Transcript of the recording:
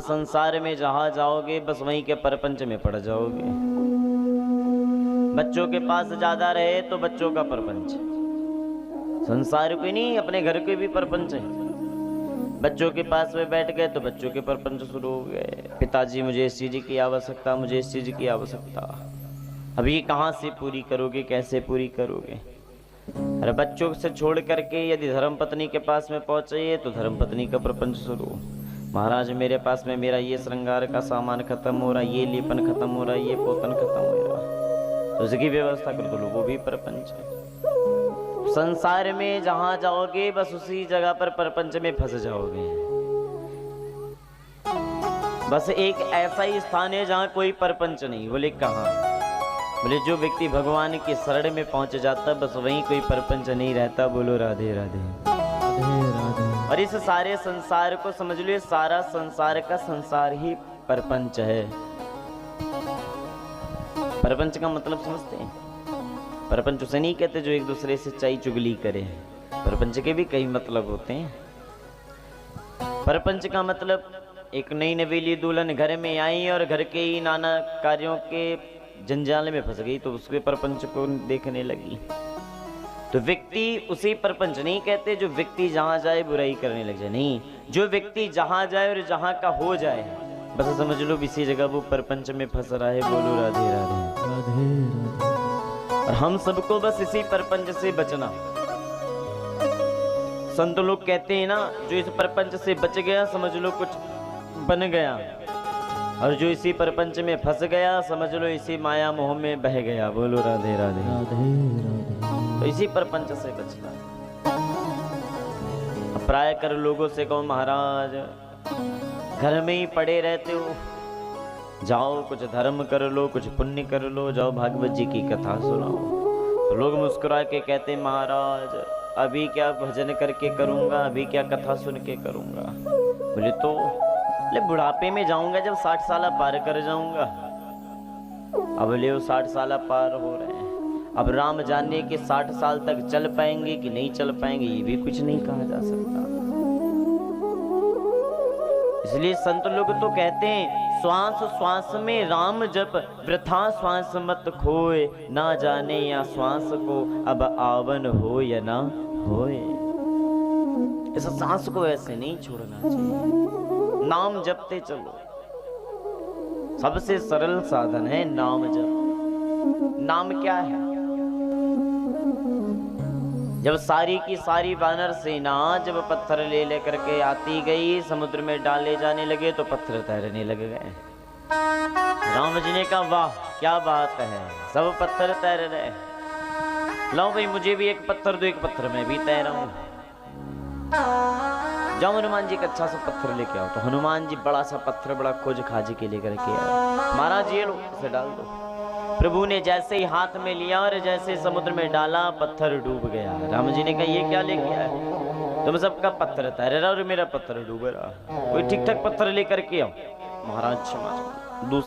संसार में जहां जाओगे बस वहीं के परपंच में पड़ जाओगे। बच्चों के पास ज्यादा रहे तो बच्चों का परपंच, संसार को नहीं अपने घर के भी परपंच है। बच्चों के पास में बैठ गए तो बच्चों के परपंच शुरू हो गए। पिताजी मुझे इस चीज की आवश्यकता, मुझे इस चीज की आवश्यकता। अब ये कहाँ से पूरी करोगे, कैसे पूरी करोगे? अरे बच्चों से छोड़ करके यदि धर्मपत्नी के पास में पहुंचे तो धर्मपत्नी का प्रपंच शुरू। महाराज मेरे पास में मेरा ये श्रृंगार का सामान खत्म हो रहा, ये लेपन खत्म हो रहा, ये पोतन खत्म हो रहा, तो उसकी व्यवस्था कर दो, वो भी प्रपंच है। संसार में जहां जाओगे बस उसी जगह पर प्रपंच में फंस जाओगे। बस एक ऐसा ही स्थान है जहां कोई प्रपंच नहीं। बोले कहाँ? बोले जो व्यक्ति भगवान के शरण में पहुंच जाता बस वहीं कोई प्रपंच नहीं रहता। बोलो राधे राधे राधे राधे। और इस सारे संसार को समझ लो, सारा संसार का संसार ही प्रपंच है। प्रपंच का मतलब समझते हैं? प्रपंच उसे नहीं कहते जो एक दूसरे से चाई चुगली करे। प्रपंच के भी कई मतलब होते हैं। प्रपंच का मतलब एक नई नवेली दुल्हन घर में आई और घर के ही नाना कार्यों के जंजाल में फंस गई तो उसके प्रपंच को देखने लगी। तो व्यक्ति उसे प्रपंच नहीं कहते जो व्यक्ति जहां जाए बुराई करने लग जाए, नहीं, जो व्यक्ति जहां जाए और जहां का हो जाए बस समझ लो इसी जगह वो प्रपंच में फंस रहा है। बोलो राधे राधे राधे राधे। और हम सबको बस इसी प्रपंच से बचना। संत लोग कहते हैं ना, जो इस प्रपंच से बच गया समझ लो कुछ बन गया, और जो इसी प्रपंच में फंस गया समझ लो इसी माया मोह में बह गया। बोलो राधे राधे राधे राधे। तो इसी प्रपंच से बचना। प्राय कर लोगों से कहो महाराज घर में ही पड़े रहते हो, जाओ कुछ धर्म कर लो, कुछ पुण्य कर लो, जाओ भागवत जी की कथा सुनाओ। तो लोग मुस्कुरा के कहते महाराज अभी क्या भजन करके करूंगा, अभी क्या कथा सुन के करूंगा। बोले तो बुढ़ापे में जाऊंगा जब 60 साल पार कर जाऊंगा। अब ले 60 साल पार हो रहे हैं, अब राम जाने के 60 साल तक चल पाएंगे कि नहीं चल पाएंगे ये भी कुछ नहीं कहा जा सकता। इसलिए संत लोग तो कहते हैं श्वास श्वास में राम जप, वृथा श्वास मत खोए, ना जाने या श्वास को अब आवन हो या ना होए। इस सांस को ऐसे नहीं छोड़ना चाहिए। नाम जपते चलो, सबसे सरल साधन है नाम जप। नाम क्या है? जब सारी की सारी वानर सेना जब पत्थर ले लेकर के आती गई, समुद्र में डाले जाने लगे तो पत्थर तैरने लग गए। राम जी ने कहा वाह क्या बात है, सब पत्थर तैर रहे। लो भाई मुझे भी एक पत्थर दो, एक पत्थर मैं भी तैरा हूं। जाओ हनुमान जी का अच्छा सा पत्थर लेके आओ। तो हनुमान जी बड़ा सा पत्थर बड़ा खोज खाज के लेकर के आए। महाराज ये लो इसे डाल दो। प्रभु ने जैसे ही हाथ में लिया और जैसे समुद्र में डाला पत्थर डूब गया। राम जी ने कहा ये क्या लेके आए? तुम सबका पत्थर तैर रहा और मेरा पत्थर डूब रहा। कोई ठीक ठाक पत्थर लेकर के आओ। महाराज क्षमा